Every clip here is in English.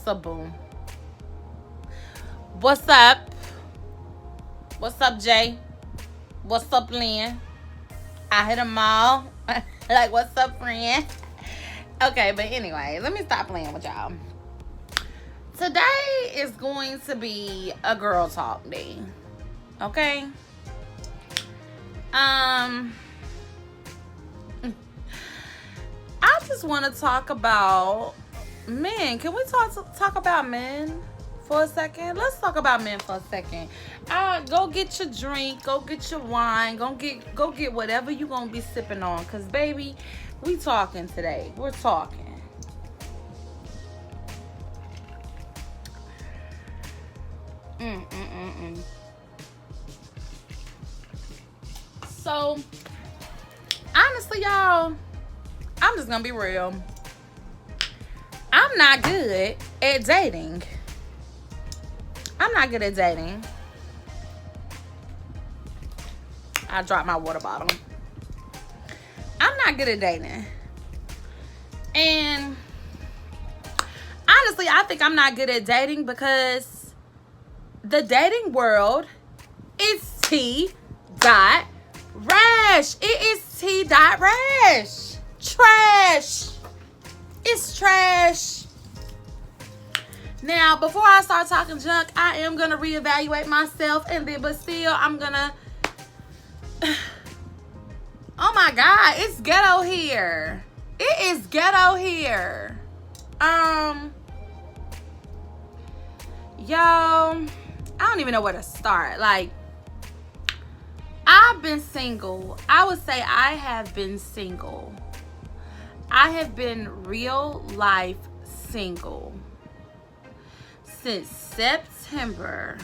up, boom? What's up? What's up, Jay? What's up, Lynn? I hit them all. Like, what's up, friend? Okay, but anyway, let me stop playing with y'all. Today is going to be a girl talk day. Okay? I just want to talk about men. Can we talk about men for a second? Let's talk about men for a second. Go get your drink, go get your wine, go get whatever you gonna be sipping on. Cause baby, we talking today. We're talking. So, honestly, y'all, I'm just gonna be real. I'm not good at dating. I'm not good at dating. I dropped my water bottle. I'm not good at dating. And honestly, I think I'm not good at dating because the dating world is T.rash. It is T.rash. Trash. It's trash. Now, before I start talking junk, I am going to reevaluate myself. But still, I'm going to... Oh my God, it's ghetto here. It is ghetto here. Y'all, I don't even know where to start. Like, I've been single. I would say I have been single. I have been real life single since September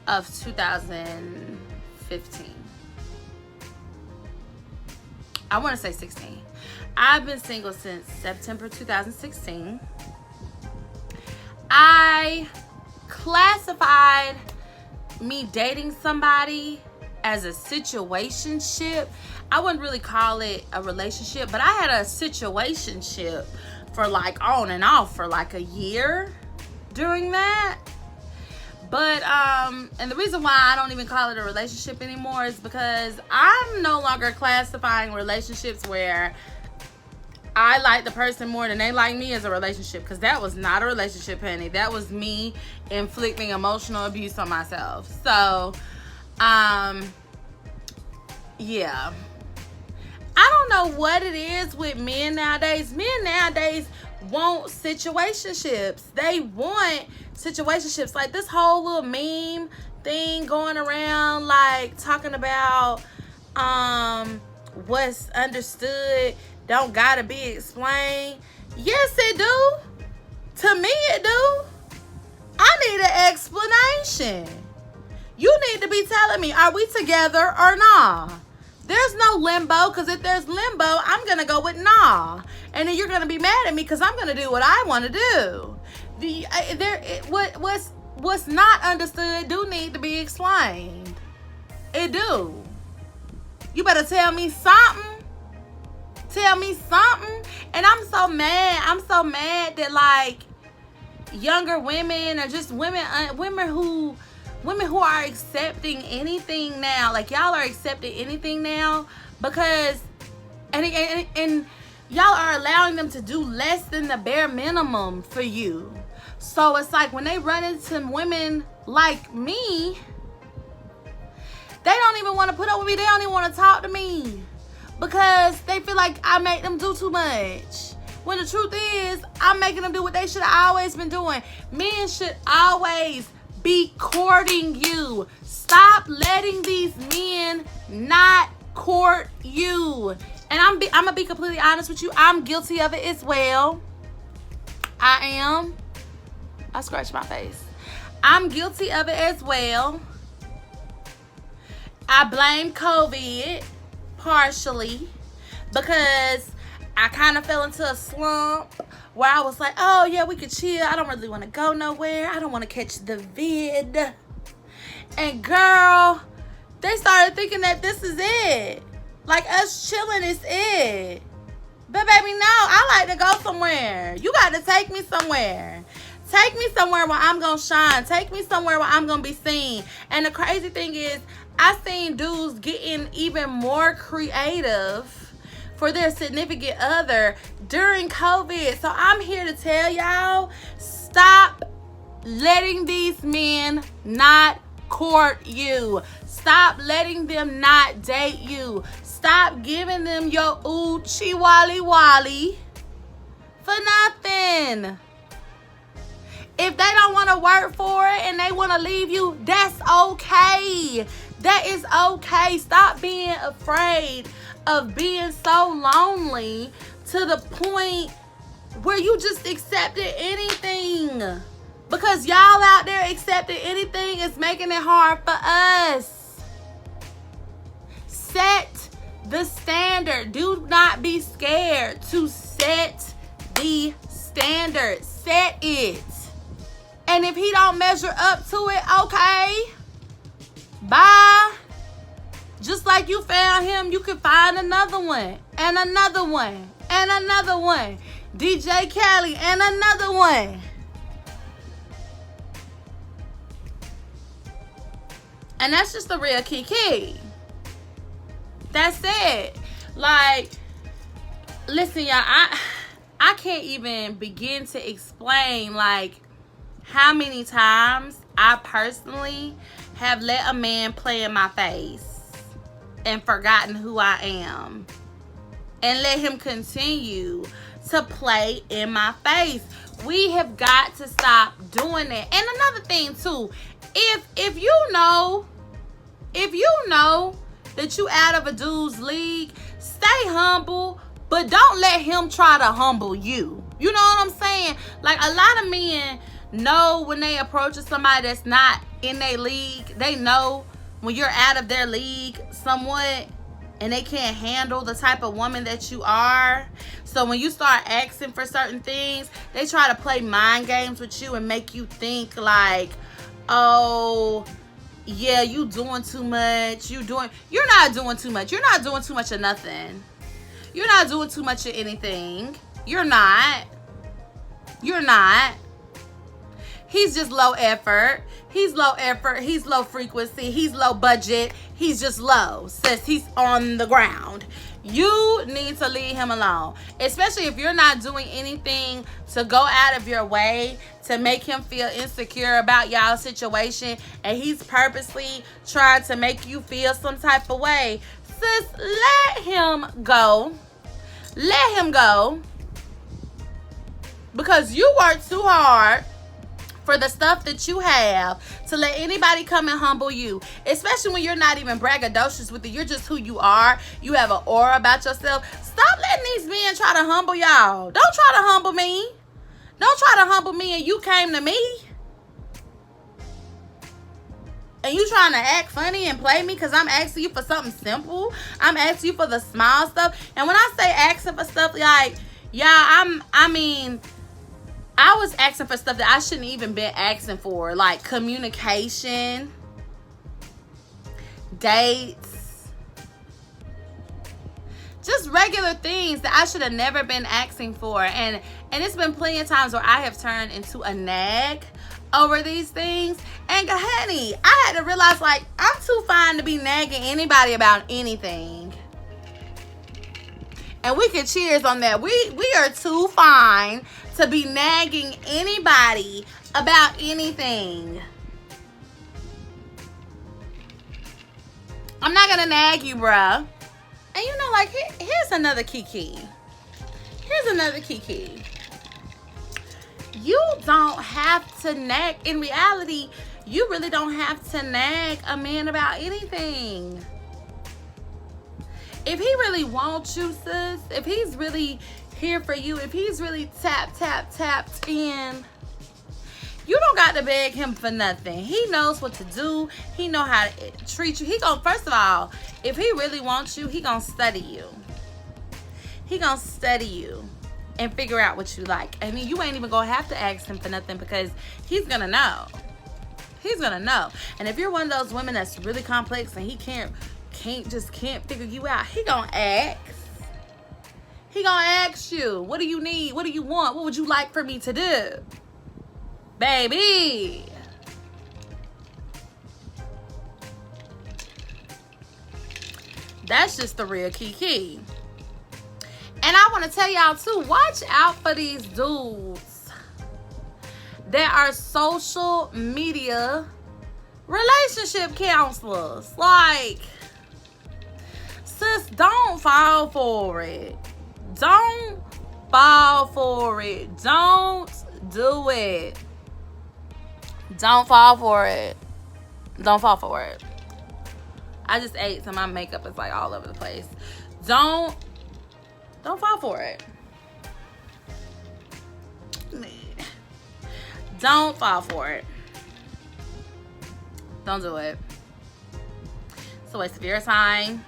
of 2015. I want to say 16. I've been single since September 2016. I classified me dating somebody as a situationship. I wouldn't really call it a relationship, but I had a situationship for like on and off for like a year during that. But and the reason why I don't even call it a relationship anymore is because I'm no longer classifying relationships where I like the person more than they like me as a relationship, because that was not a relationship, honey. That was me inflicting emotional abuse on myself. So yeah, I don't know what it is with men nowadays. Men nowadays want situationships. They want situationships. Like this whole little meme thing going around, like talking about what's understood don't gotta be explained. Yes, it do. To me, it do. I need an explanation. You need to be telling me, are we together or nah? There's no limbo, because if there's limbo, I'm going to go with nah. And then you're going to be mad at me because I'm going to do what I want to do. What's not understood do need to be explained. It do. You better tell me something. Tell me something. And I'm so mad. I'm so mad that like younger women or just women who are accepting anything now. Like y'all are accepting anything now because and y'all are allowing them to do less than the bare minimum for you. So it's like when they run into women like me, they don't even want to put up with me. They don't even want to talk to me because they feel like I make them do too much. When the truth is, I'm making them do what they should have always been doing. Men should always be courting you. Stop letting these men not court you. And I'm gonna be completely honest with you. I'm guilty of it as well. I am. I scratched my face. I'm guilty of it as well. I blame COVID partially because I kind of fell into a slump where I was like, oh yeah, we could chill. I don't really want to go nowhere. I don't want to catch the vid. And girl, they started thinking that this is it. Like us chilling is it. But baby, no, I like to go somewhere. You got to take me somewhere. Take me somewhere where I'm going to shine. Take me somewhere where I'm going to be seen. And the crazy thing is, I seen dudes getting even more creative for their significant other during COVID. So I'm here to tell y'all, stop letting these men not court you. Stop letting them not date you. Stop giving them your oochie wally wally for nothing. If they don't want to work for it and they want to leave you, that's okay. That is okay. Stop being afraid of being so lonely to the point where you just accepted anything. Because y'all out there accepting anything is making it hard for us. Set the standard. Do not be scared to set the standard. Set it. And if he don't measure up to it, okay, bye. Just like you found him, you can find another one, and another one, and another one. DJ Kelly, and another one. And that's just the real key. That's it. Like, listen, y'all, I can't even begin to explain, like, how many times I personally have let a man play in my face and forgotten who I am, and let him continue to play in my face. We have got to stop doing that. And another thing too, if you know that you out of a dude's league, stay humble, but don't let him try to humble you. You know what I'm saying? Like, a lot of men know when they approach somebody that's not in their league. They know when you're out of their league somewhat, and they can't handle the type of woman that you are. So when you start asking for certain things, they try to play mind games with you and make you think like, oh, yeah, you doing too much. You're not doing too much. You're not doing too much of nothing. You're not doing too much of anything. You're not. He's just low effort. He's low effort. He's low frequency. He's low budget. He's just low. Says he's on the ground. You need to leave him alone. Especially if you're not doing anything to go out of your way to make him feel insecure about y'all's situation, and he's purposely trying to make you feel some type of way. Sis, let him go. Let him go. Because you work too hard for the stuff that you have to let anybody come and humble you, especially when you're not even braggadocious with it. You're just who you are. You have an aura about yourself. Stop letting these men try to humble y'all. Don't try to humble me. Don't try to humble me and you came to me. And you trying to act funny and play me because I'm asking you for something simple. I'm asking you for the small stuff. And when I say asking for stuff, like, yeah, I was asking for stuff that I shouldn't even been asking for, like communication, dates, just regular things that I should have never been asking for. And it's been plenty of times where I have turned into a nag over these things. And honey, I had to realize, like, I'm too fine to be nagging anybody about anything. And we can cheers on that. We are too fine to be nagging anybody about anything. I'm not gonna nag you, bruh. And you know, like, here's another key. Here's another key. You don't have to nag. In reality, you really don't have to nag a man about anything. If he really wants you, sis, if he's really here for you, if he's really tapped in, you don't got to beg him for nothing. He knows what to do. He know how to treat you. First of all, if he really wants you, he gonna study you. He gonna study you and figure out what you like. I mean, you ain't even gonna have to ask him for nothing because he's gonna know. He's gonna know. And if you're one of those women that's really complex and he can't figure you out, he gonna ask. He gonna ask you, what do you need? What do you want? What would you like for me to do? Baby. That's just the real key. And I want to tell y'all too, watch out for these dudes that are social media relationship counselors. Like, sis, don't fall for it. Don't fall for it. Don't do it. Don't fall for it. Don't fall for it. I just ate, so my makeup is like all over the place. Don't fall for it. Don't fall for it. Don't do it. It's a waste of your time.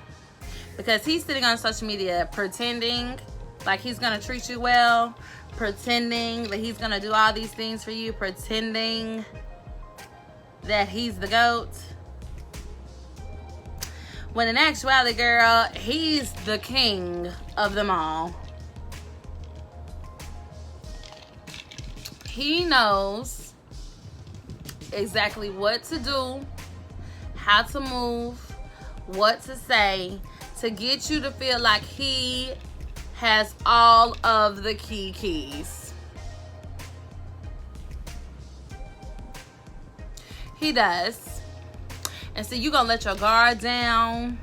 Because he's sitting on social media pretending like he's going to treat you well. Pretending that he's going to do all these things for you. Pretending that he's the GOAT. When in actuality, girl, he's the king of them all. He knows exactly what to do, how to move, what to say, to get you to feel like he has all of the keys. He does. And so you're going to let your guard down.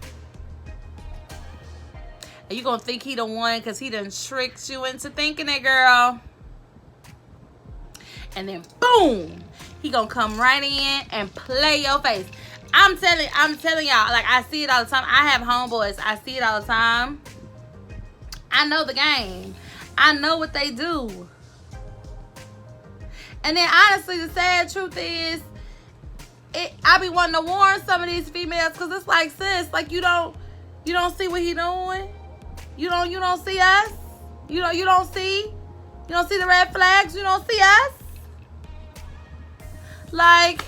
And you're going to think he the one because he done tricked you into thinking it, girl. And then, boom, he going to come right in and play your face. I'm telling y'all, like, I see it all the time. I have homeboys. I see it all the time. I know the game. I know what they do. And then, honestly, the sad truth is, I be wanting to warn some of these females because it's like, sis, like you don't see what he doing. You don't see us. You don't see the red flags. You don't see us. Like,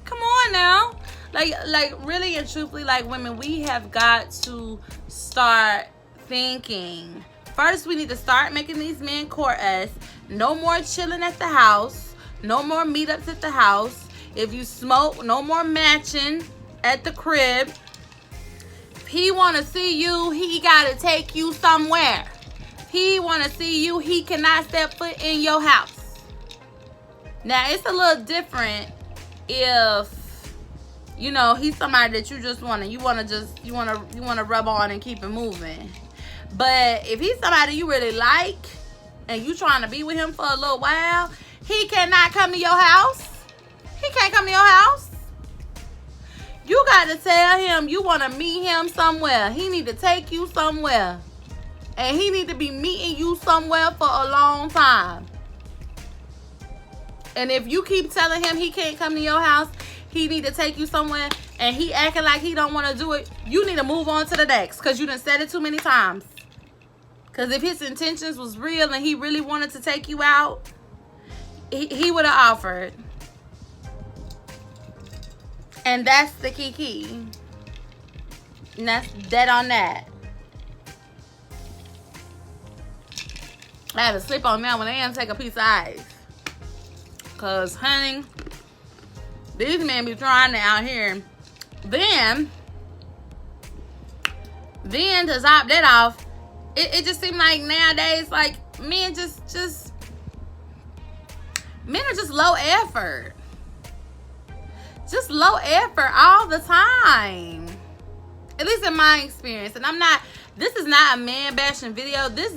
come on now. Like really and truthfully, like women, we have got to start thinking. First, we need to start making these men court us. No more chilling at the house. No more meetups at the house. If you smoke, no more matching at the crib. If he want to see you, he got to take you somewhere. If he want to see you, he cannot step foot in your house. Now, it's a little different if, you know, he's somebody that you just want to rub on and keep it moving. But if he's somebody you really like and you trying to be with him for a little while, he cannot come to your house. He can't come to your house. You got to tell him you want to meet him somewhere. He need to take you somewhere. And he need to be meeting you somewhere for a long time. And if you keep telling him he can't come to your house, he need to take you somewhere, and he acting like he don't want to do it, you need to move on to the next because you done said it too many times. Because if his intentions was real and he really wanted to take you out, he would have offered. And that's the key. And that's dead on that. I had to sleep on that when they didn't take a piece of ice. Because, honey, these men be trying to out here. Then to top that off, it just seems like nowadays, like, men men are just low effort. Just low effort all the time. At least in my experience. And this is not a man bashing video. This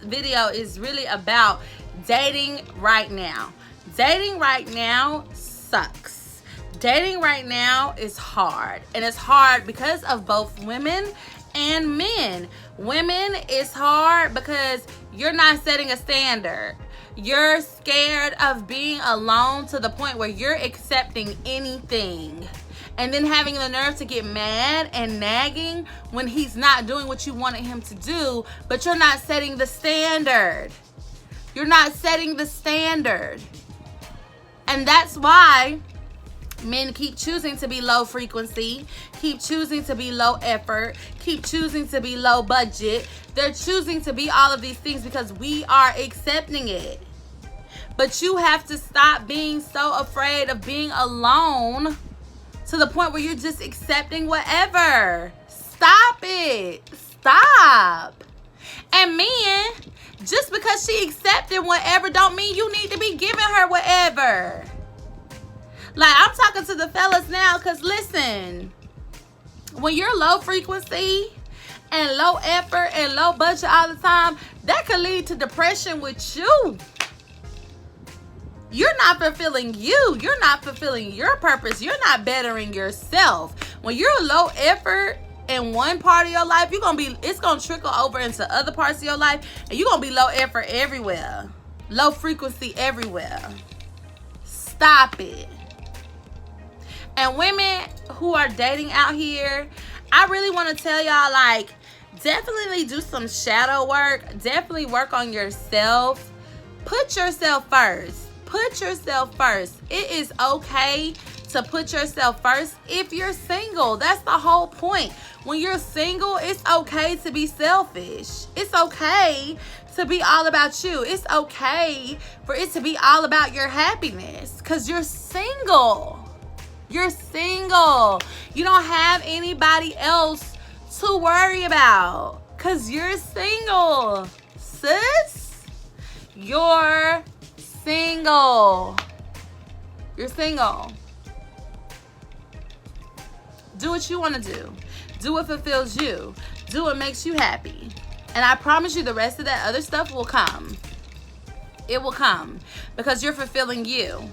video is really about dating right now. Dating right now sucks. Dating right now is hard. And it's hard because of both women and men. Women, it's hard because you're not setting a standard. You're scared of being alone to the point where you're accepting anything. And then having the nerve to get mad and nagging when he's not doing what you wanted him to do, but you're not setting the standard. You're not setting the standard. And that's why Men keep choosing to be low frequency, keep choosing to be low effort, keep choosing to be low budget. They're choosing to be all of these things because we are accepting it. But you have to stop being so afraid of being alone to the point where you're just accepting whatever. Stop it. Stop. And men, just because she accepted whatever don't mean you need to be giving her whatever. Like, I'm talking to the fellas now, because listen, when you're low frequency and low effort and low budget all the time, that could lead to depression with you. You're not fulfilling you. You're not fulfilling your purpose. You're not bettering yourself. When you're low effort in one part of your life, it's gonna trickle over into other parts of your life, and you're gonna be low effort everywhere, low frequency everywhere. Stop it. And women who are dating out here, I really want to tell y'all, like, definitely do some shadow work. Definitely work on yourself. Put yourself first. Put yourself first. It is okay to put yourself first if you're single. That's the whole point. When you're single, it's okay to be selfish. It's okay to be all about you. It's okay for it to be all about your happiness, because you're single. You're single. You don't have anybody else to worry about, because you're single. Sis, you're single. You're single. Do what you want to do. Do what fulfills you. Do what makes you happy. And I promise you the rest of that other stuff will come. It will come because you're fulfilling you.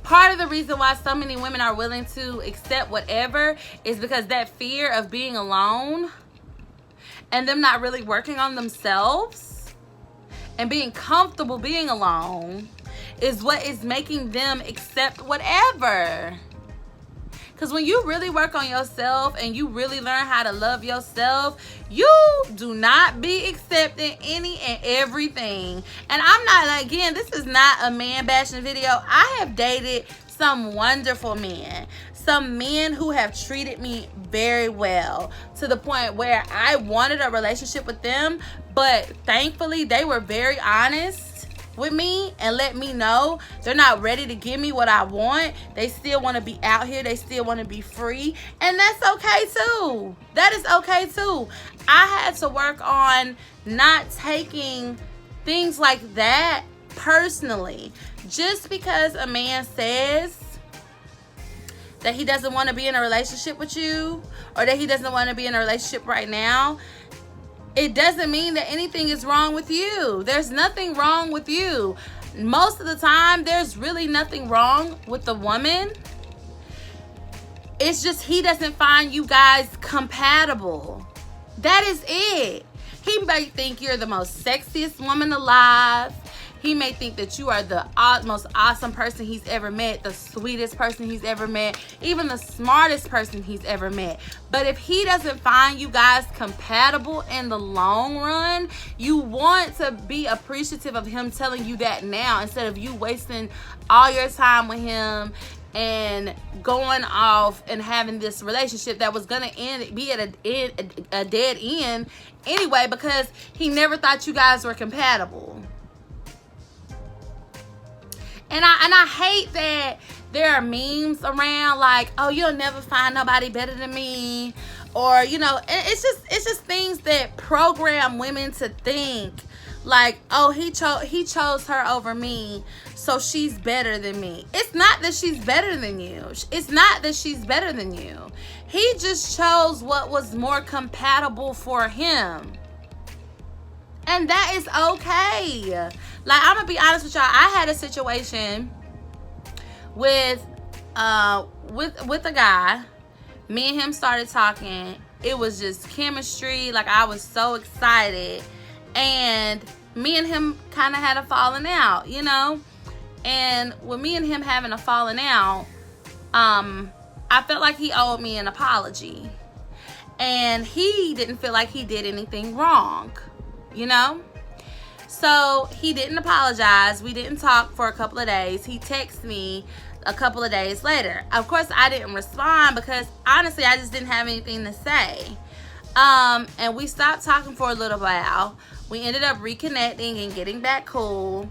Part of the reason why so many women are willing to accept whatever is because that fear of being alone and them not really working on themselves and being comfortable being alone is what is making them accept whatever. Because when you really work on yourself and you really learn how to love yourself, you do not be accepting any and everything. And I'm not, again, this is not a man bashing video. I have dated some wonderful men. Some men who have treated me very well to the point where I wanted a relationship with them. But thankfully, they were very honest with me and let me know they're not ready to give me what I want. They still want to be out here. They still want to be free. And that's okay too. That is okay too. I had to work on not taking things like that personally. Just because a man says that he doesn't want to be in a relationship with you, or that he doesn't want to be in a relationship right now, it doesn't mean that anything is wrong with you. There's nothing wrong with you. Most of the time, there's really nothing wrong with the woman. It's just he doesn't find you guys compatible. That is it. He may think you're the most sexiest woman alive. He may think that you are the most awesome person he's ever met, the sweetest person he's ever met, even the smartest person he's ever met. But if he doesn't find you guys compatible in the long run, you want to be appreciative of him telling you that now, instead of you wasting all your time with him and going off and having this relationship that was gonna be at a dead end anyway, because he never thought you guys were compatible. And I hate that there are memes around like, oh, you'll never find nobody better than me, or, you know, it's just things that program women to think like, oh, he chose her over me, so she's better than me. It's not that she's better than you. It's not that she's better than you. He just chose what was more compatible for him. And that is okay. Like, I'm gonna be honest with y'all. I had a situation with a guy. Me and him started talking. It was just chemistry. Like, I was so excited. And me and him kind of had a falling out, you know? And with me and him having a falling out, I felt like he owed me an apology. And he didn't feel like he did anything wrong, you know? So he didn't apologize. We didn't talk for a couple of days. He texted me a couple of days later. Of course, I didn't respond because honestly, I just didn't have anything to say. And we stopped talking for a little while. We ended up reconnecting and getting back cool.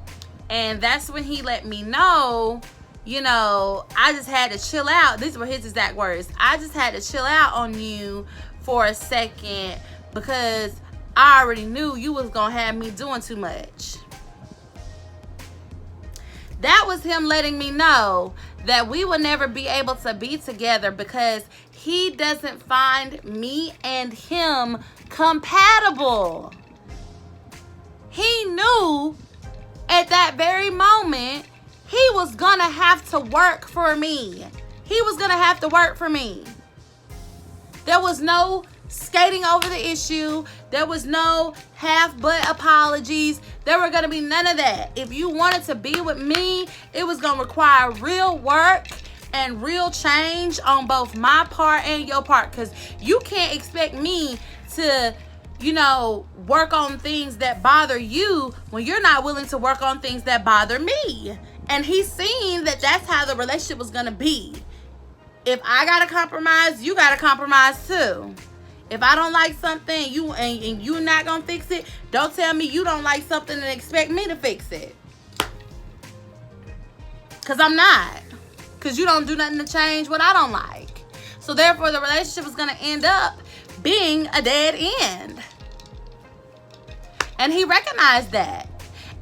And that's when he let me know, you know, I just had to chill out. These were his exact words. I just had to chill out on you for a second because I already knew you was gonna have me doing too much. That was him letting me know that we would never be able to be together because he doesn't find me and him compatible. He knew at that very moment he was gonna have to work for me. He was gonna have to work for me. There was no skating over the issue. There was no half-butt apologies. There were going to be none of that. If you wanted to be with me, it was going to require real work and real change on both my part and your part, because you can't expect me to, you know, work on things that bother you when you're not willing to work on things that bother me. And he's seen that that's how the relationship was going to be. If I got to compromise, you got to compromise too. If I don't like something and you're not going to fix it, don't tell me you don't like something and expect me to fix it. Because I'm not. Because you don't do nothing to change what I don't like. So therefore, the relationship is going to end up being a dead end. And he recognized that.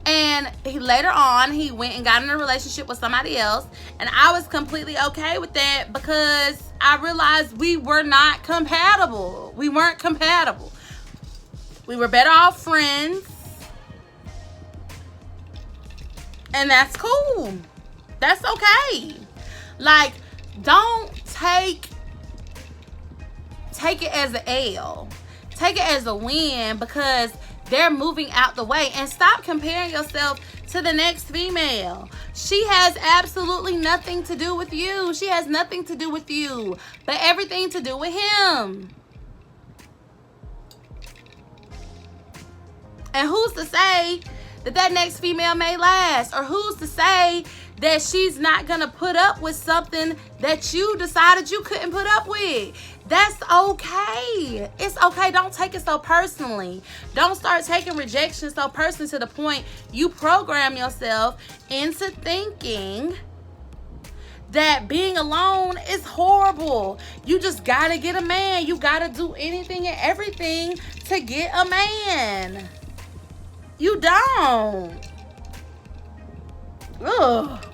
And later on, he went and got in a relationship with somebody else. And I was completely okay with that because I realized we were not compatible. We weren't compatible. We were better off friends. And that's cool. That's okay. Like, don't take it as an L. Take it as a win because they're moving out the way. And stop comparing yourself to the next female. She has absolutely nothing to do with you. She has nothing to do with you, but everything to do with him. And who's to say that that next female may last? Or who's to say that she's not gonna put up with something that you decided you couldn't put up with? That's okay. It's okay. Don't take it so personally. Don't start taking rejection so personally to the point you program yourself into thinking that being alone is horrible. You just gotta get a man. You gotta do anything and everything to get a man. You don't. Ugh.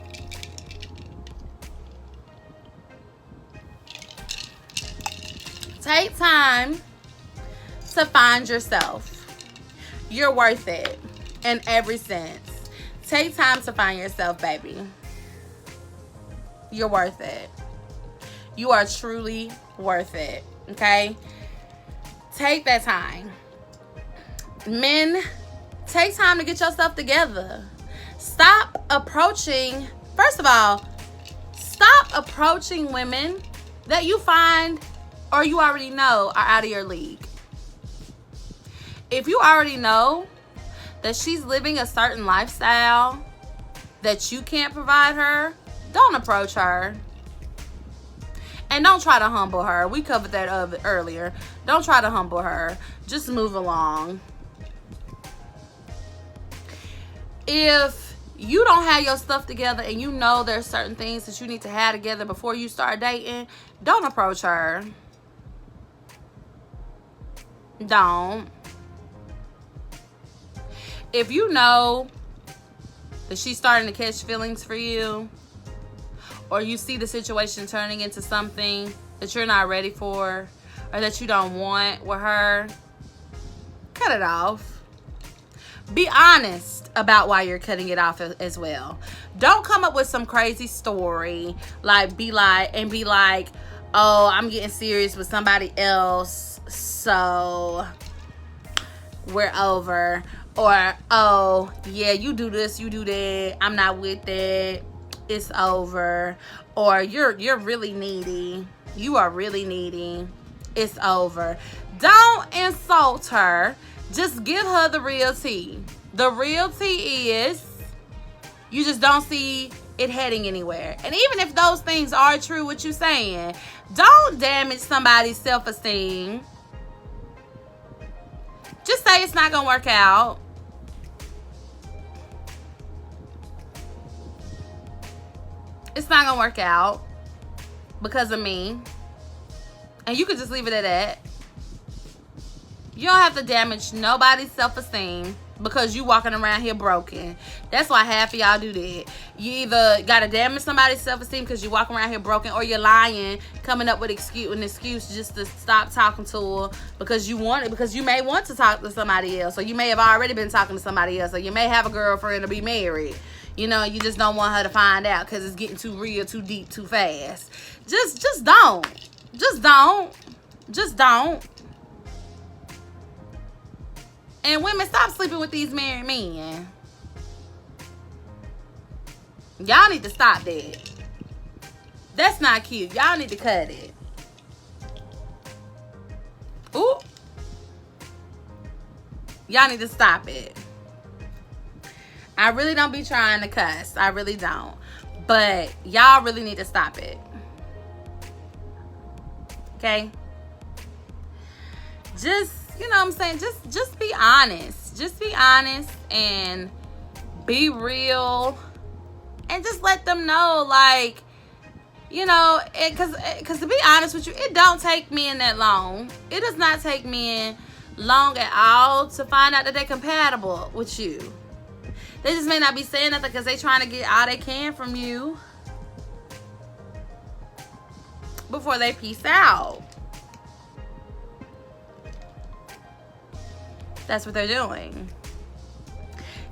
Take time to find yourself. You're worth it in every sense. Take time to find yourself, baby. You're worth it. You are truly worth it, okay? Take that time. Men, take time to get yourself together. Stop approaching, first of all, stop approaching women that you find or you already know are out of your league. If you already know that she's living a certain lifestyle that you can't provide her, don't approach her. And don't try to humble her. We covered that earlier. Don't try to humble her. Just move along. If you don't have your stuff together and you know there's certain things that you need to have together before you start dating, don't approach her. Don't. If you know that she's starting to catch feelings for you, or you see the situation turning into something that you're not ready for, or that you don't want with her, cut it off. Be honest about why you're cutting it off as well. Don't come up with some crazy story, be like, oh, I'm getting serious with somebody else, so we're over. Or, oh, yeah, you do this, you do that, I'm not with it, it's over. Or you're really needy. You are really needy. It's over. Don't insult her. Just give her the real tea. The real tea is you just don't see it heading anywhere. And even if those things are true, what you're saying, don't damage somebody's self-esteem. Just say it's not gonna work out. It's not gonna work out because of me. And you could just leave it at that. You don't have to damage nobody's self-esteem because you walking around here broken. That's why half of y'all do that. You either gotta damage somebody's self-esteem because you walking around here broken, or you're lying, coming up with an excuse just to stop talking to her because you want it, because you may want to talk to somebody else, or you may have already been talking to somebody else, or you may have a girlfriend or be married. You know, you just don't want her to find out because it's getting too real, too deep, too fast. Just don't. Just don't. Just don't. And women, stop sleeping with these married men. Y'all need to stop that. That's not cute. Y'all need to cut it. Ooh. Y'all need to stop it. I really don't be trying to cuss. I really don't. But y'all really need to stop it. Okay? Just, you know what I'm saying? Just be honest. Just be honest and be real. And just let them know, like, you know, because to be honest with you, it don't take men that long. It does not take men long at all to find out that they're compatible with you. They just may not be saying nothing because they trying to get all they can from you before they peace out. That's what they're doing.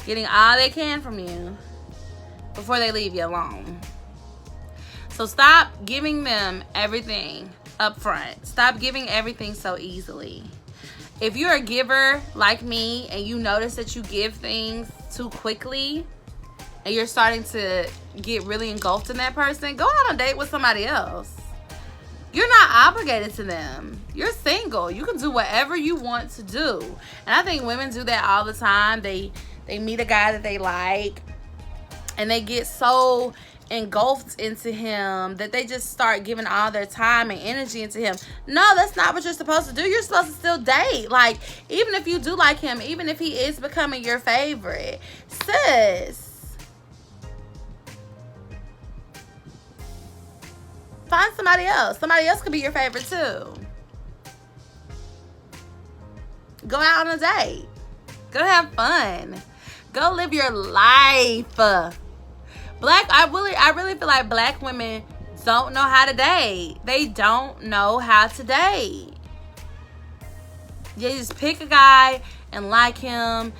Getting all they can from you before they leave you alone. So stop giving them everything up front. Stop giving everything so easily. If you're a giver like me and you notice that you give things too quickly and you're starting to get really engulfed in that person, go out on a date with somebody else. You're not obligated to them. You're single. You can do whatever you want to do. And I think women do that all the time. They meet a guy that they like and they get so engulfed into him that they just start giving all their time and energy into him. No, that's not what you're supposed to do. You're supposed to still date. Like, even if you do like him, even if he is becoming your favorite, sis, find somebody else. Somebody else could be your favorite too. Go out on a date. Go have fun. Go live your life. I really feel like black women don't know how to date. They don't know how to date. You just pick a guy and like him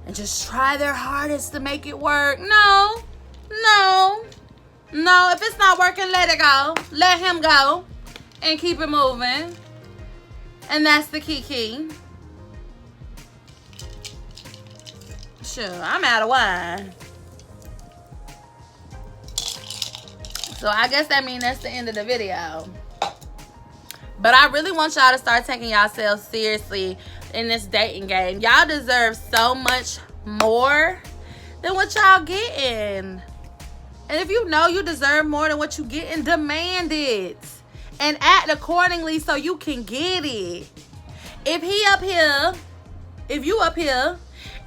and just try their hardest to make it work. No. If it's not working, let it go. Let him go and keep it moving. And that's the key. Sure, I'm out of wine. So I guess that means that's the end of the video. But I really want y'all to start taking yourselves seriously in this dating game. Y'all deserve so much more than what y'all getting. And if you know you deserve more than what you getting, demand it. And act accordingly so you can get it. If you up here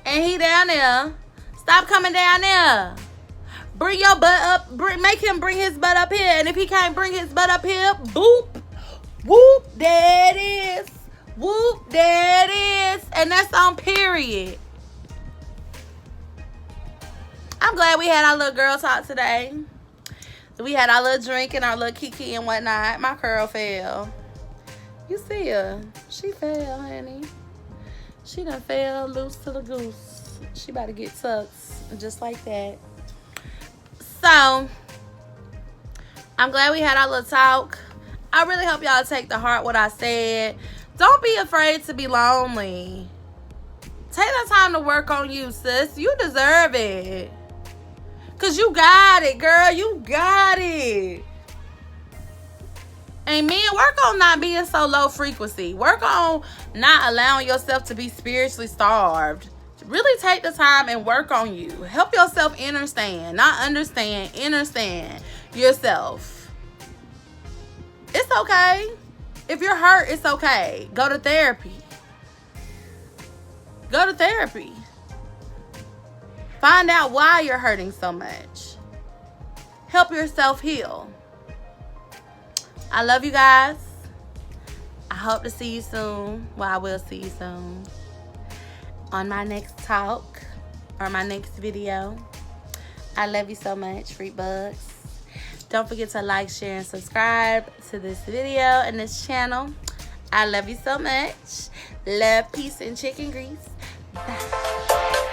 and he down there, stop coming down there. Bring your butt up. Make him bring his butt up here. And if he can't bring his butt up here, boop. Whoop, there it is. Whoop, there it is. And that's on period. I'm glad we had our little girl talk today. We had our little drink and our little kiki and whatnot. My curl fell. You see her. She fell, honey. She done fell loose to the goose. She about to get tucked just like that. So, I'm glad we had our little talk. I really hope y'all take to heart what I said. Don't be afraid to be lonely. Take that time to work on you, sis. You deserve it. Because you got it, girl. You got it. And men, work on not being so low frequency. Work on not allowing yourself to be spiritually starved. Really take the time and work on you. Help yourself understand. Not understand. Understand yourself. It's okay. If you're hurt, it's okay. Go to therapy. Go to therapy. Find out why you're hurting so much. Help yourself heal. I love you guys. I hope to see you soon. Well, I will see you soon on my next talk or my next video. I love you so much, Reetbugs. Don't forget to like, share, and subscribe to this video and this channel. I love you so much. Love, peace, and chicken grease. Bye.